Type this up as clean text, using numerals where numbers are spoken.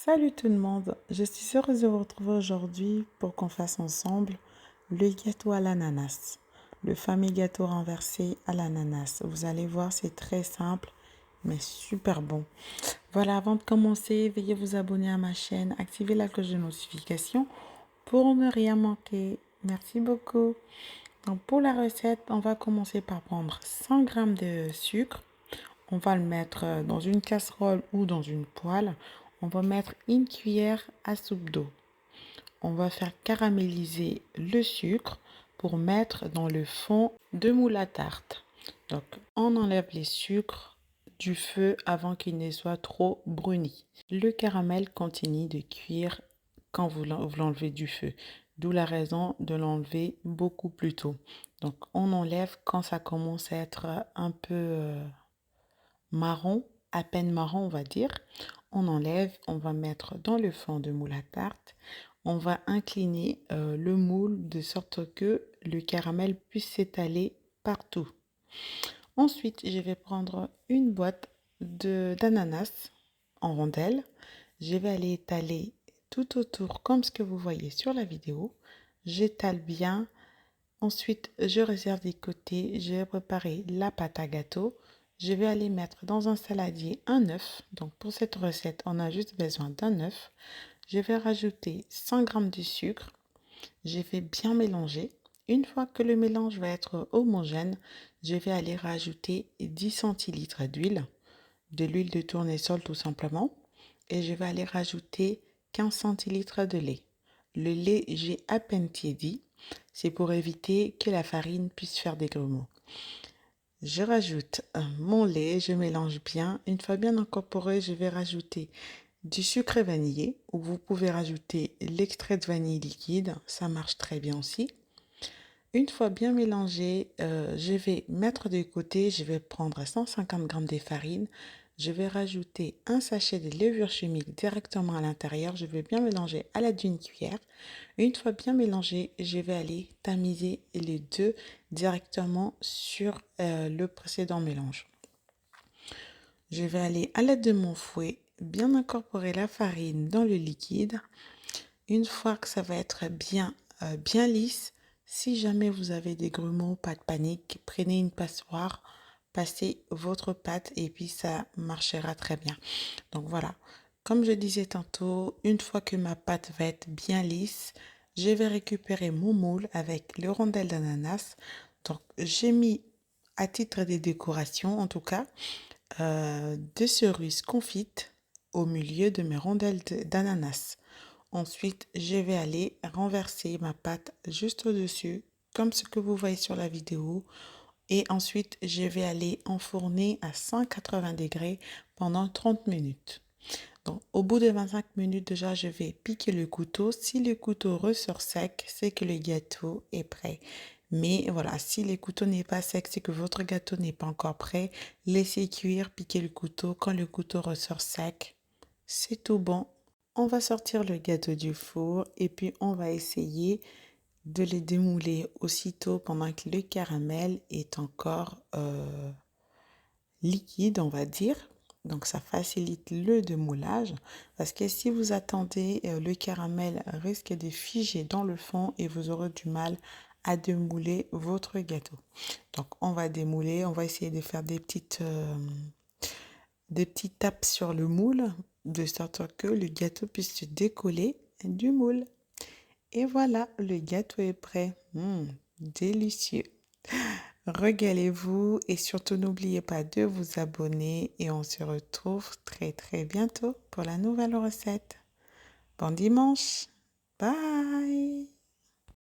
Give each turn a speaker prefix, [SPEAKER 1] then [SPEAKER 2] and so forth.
[SPEAKER 1] Salut tout le monde, je suis heureuse de vous retrouver aujourd'hui pour qu'on fasse ensemble le gâteau à l'ananas, le fameux gâteau renversé à l'ananas. Vous allez voir, c'est très simple mais super bon. Voilà, avant de commencer, veuillez vous abonner à ma chaîne, activer la cloche de notification pour ne rien manquer. Merci beaucoup. Donc pour la recette, on va commencer par prendre 100 g de sucre. On va le mettre dans une casserole ou dans une poêle. On va mettre une cuillère à soupe d'eau. On va faire caraméliser le sucre pour mettre dans le fond de moule à tarte. Donc, on enlève les sucres du feu avant qu'il ne soit trop bruni. Le caramel continue de cuire quand vous l'enlevez du feu. D'où la raison de l'enlever beaucoup plus tôt. Donc, on enlève quand ça commence à être un peu marron, à peine marron on va dire. On enlève, on va mettre dans le fond de moule à tarte. On va incliner le moule de sorte que le caramel puisse s'étaler partout. Ensuite, je vais prendre une boîte d'ananas en rondelles. Je vais aller étaler tout autour comme ce que vous voyez sur la vidéo. J'étale bien. Ensuite, je réserve des côtés. Je vais préparer la pâte à gâteau. Je vais aller mettre dans un saladier un œuf. Donc pour cette recette, on a juste besoin d'un œuf. Je vais rajouter 100 g de sucre. Je vais bien mélanger. Une fois que le mélange va être homogène, je vais aller rajouter 10 centilitres d'huile, de l'huile de tournesol tout simplement. Et je vais aller rajouter 15 centilitres de lait. Le lait, j'ai à peine tiédi. C'est pour éviter que la farine puisse faire des grumeaux. Je rajoute mon lait, je mélange bien. Une fois bien incorporé, je vais rajouter du sucre vanillé ou vous pouvez rajouter l'extrait de vanille liquide, ça marche très bien aussi. Une fois bien mélangé, je vais mettre de côté, je vais prendre 150 g de farine. Je vais rajouter un sachet de levure chimique directement à l'intérieur. Je vais bien mélanger à l'aide d'une cuillère. Une fois bien mélangé, je vais aller tamiser les deux directement sur le précédent mélange. Je vais aller à l'aide de mon fouet bien incorporer la farine dans le liquide. Une fois que ça va être bien lisse, si jamais vous avez des grumeaux, pas de panique, prenez une passoire, passez votre pâte et puis ça marchera très bien. Donc voilà, comme je disais tantôt, une fois que ma pâte va être bien lisse, je vais récupérer mon moule avec les rondelles d'ananas. Donc j'ai mis à titre de décoration en tout cas des cerises confites au milieu de mes rondelles d'ananas. Ensuite, je vais aller renverser ma pâte juste au-dessus, comme ce que vous voyez sur la vidéo. Et ensuite, je vais aller enfourner à 180 degrés pendant 30 minutes. Donc, au bout de 25 minutes, déjà, je vais piquer le couteau. Si le couteau ressort sec, c'est que le gâteau est prêt. Mais voilà, si le couteau n'est pas sec, c'est que votre gâteau n'est pas encore prêt. Laissez cuire, piquez le couteau. Quand le couteau ressort sec, c'est tout bon. On va sortir le gâteau du four et puis on va essayer de le démouler aussitôt pendant que le caramel est encore liquide, on va dire. Donc ça facilite le démoulage parce que si vous attendez, le caramel risque de figer dans le fond et vous aurez du mal à démouler votre gâteau. Donc on va démouler, on va essayer de faire des petites tapes sur le moule de sorte que le gâteau puisse se décoller du moule. Et voilà, le gâteau est prêt. Délicieux. Régalez-vous et surtout n'oubliez pas de vous abonner et on se retrouve très très bientôt pour la nouvelle recette. Bon dimanche. Bye.